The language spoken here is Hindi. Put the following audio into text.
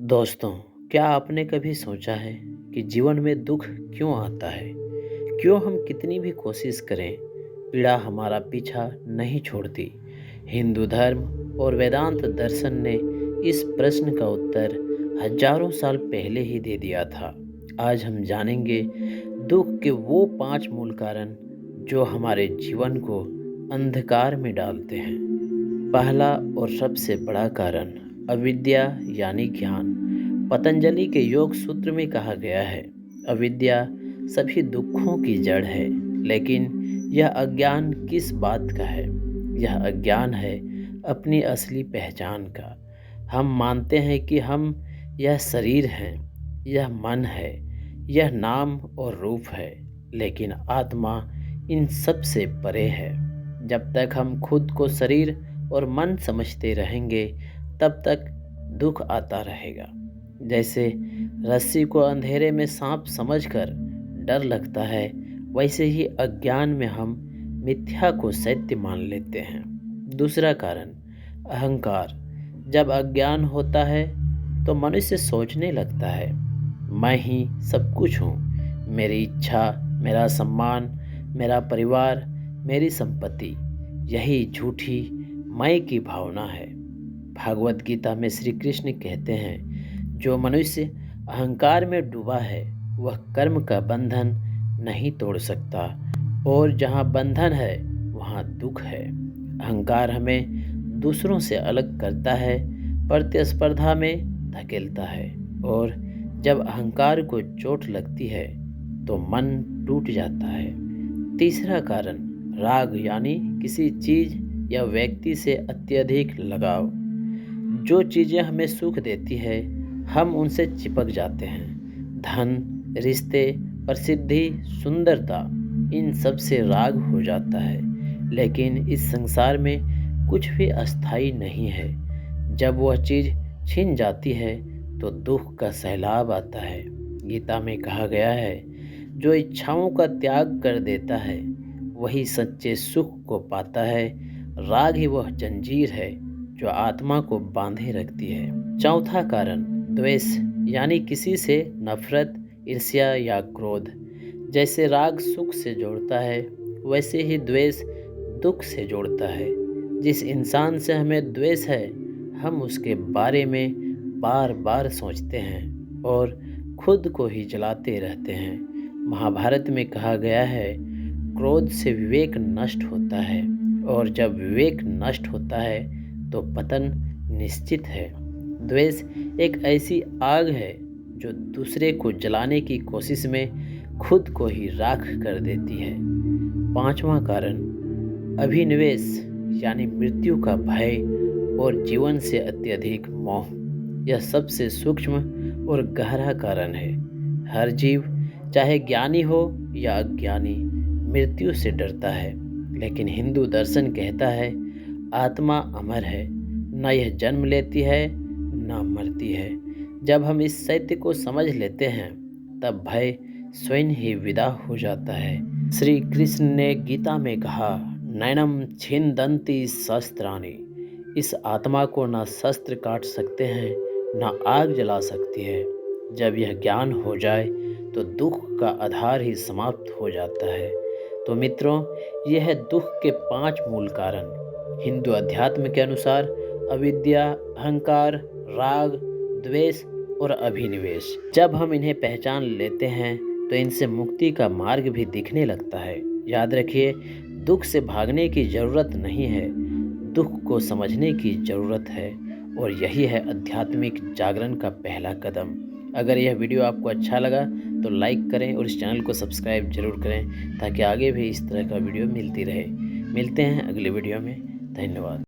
दोस्तों, क्या आपने कभी सोचा है कि जीवन में दुख क्यों आता है? क्यों हम कितनी भी कोशिश करें, पीड़ा हमारा पीछा नहीं छोड़ती? हिंदू धर्म और वेदांत दर्शन ने इस प्रश्न का उत्तर हजारों साल पहले ही दे दिया था। आज हम जानेंगे दुख के वो 5 मूल कारण जो हमारे जीवन को अंधकार में डालते हैं। पहला और सबसे बड़ा कारण अविद्या यानी ज्ञान। पतंजलि के योग सूत्र में कहा गया है, अविद्या सभी दुखों की जड़ है। लेकिन यह अज्ञान किस बात का है? यह अज्ञान है अपनी असली पहचान का। हम मानते हैं कि हम यह शरीर हैं, यह मन है, यह नाम और रूप है, लेकिन आत्मा इन सब से परे है। जब तक हम खुद को शरीर और मन समझते रहेंगे, तब तक दुख आता रहेगा। जैसे रस्सी को अंधेरे में सांप समझकर डर लगता है, वैसे ही अज्ञान में हम मिथ्या को सत्य मान लेते हैं। दूसरा कारण अहंकार। जब अज्ञान होता है तो मनुष्य सोचने लगता है, मैं ही सब कुछ हूँ। मेरी इच्छा, मेरा सम्मान, मेरा परिवार, मेरी संपत्ति, यही झूठी मैं की भावना है। भागवत गीता में श्री कृष्ण कहते हैं, जो मनुष्य अहंकार में डूबा है वह कर्म का बंधन नहीं तोड़ सकता, और जहाँ बंधन है वहाँ दुख है। अहंकार हमें दूसरों से अलग करता है, प्रतिस्पर्धा में धकेलता है, और जब अहंकार को चोट लगती है तो मन टूट जाता है। तीसरा कारण राग यानी किसी चीज या व्यक्ति से अत्यधिक लगाव। जो चीज़ें हमें सुख देती है, हम उनसे चिपक जाते हैं। धन, रिश्ते, प्रसिद्धि, सुंदरता, इन सब से राग हो जाता है। लेकिन इस संसार में कुछ भी अस्थाई नहीं है। जब वह चीज़ छिन जाती है तो दुख का सैलाब आता है। गीता में कहा गया है, जो इच्छाओं का त्याग कर देता है वही सच्चे सुख को पाता है। राग ही वह जंजीर है जो आत्मा को बांधे रखती है। चौथा कारण द्वेष यानी किसी से नफरत, ईर्ष्या या क्रोध। जैसे राग सुख से जोड़ता है, वैसे ही द्वेष दुख से जोड़ता है। जिस इंसान से हमें द्वेष है, हम उसके बारे में बार बार सोचते हैं और खुद को ही जलाते रहते हैं। महाभारत में कहा गया है, क्रोध से विवेक नष्ट होता है, और जब विवेक नष्ट होता है तो पतन निश्चित है। द्वेष एक ऐसी आग है जो दूसरे को जलाने की कोशिश में खुद को ही राख कर देती है। पांचवा कारण अभिनिवेश यानी मृत्यु का भय और जीवन से अत्यधिक मोह। यह सबसे सूक्ष्म और गहरा कारण है। हर जीव, चाहे ज्ञानी हो या अज्ञानी, मृत्यु से डरता है। लेकिन हिंदू दर्शन कहता है, आत्मा अमर है, न यह जन्म लेती है न मरती है। जब हम इस सत्य को समझ लेते हैं, तब भय स्वयं ही विदा हो जाता है। श्री कृष्ण ने गीता में कहा, नैनम छिन्दन्ति शस्त्राणि। इस आत्मा को न शस्त्र काट सकते हैं, न आग जला सकती है। जब यह ज्ञान हो जाए तो दुख का आधार ही समाप्त हो जाता है। तो मित्रों, यह है दुख के 5 मूल कारण। हिंदू अध्यात्म के अनुसार अविद्या, अहंकार, राग, द्वेष और अभिनिवेश। जब हम इन्हें पहचान लेते हैं तो इनसे मुक्ति का मार्ग भी दिखने लगता है। याद रखिए, दुख से भागने की जरूरत नहीं है, दुख को समझने की जरूरत है, और यही है आध्यात्मिक जागरण का पहला कदम। अगर यह वीडियो आपको अच्छा लगा तो लाइक करें और इस चैनल को सब्सक्राइब जरूर करें, ताकि आगे भी इस तरह का वीडियो मिलती रहे। मिलते हैं अगले वीडियो में। धन्यवाद।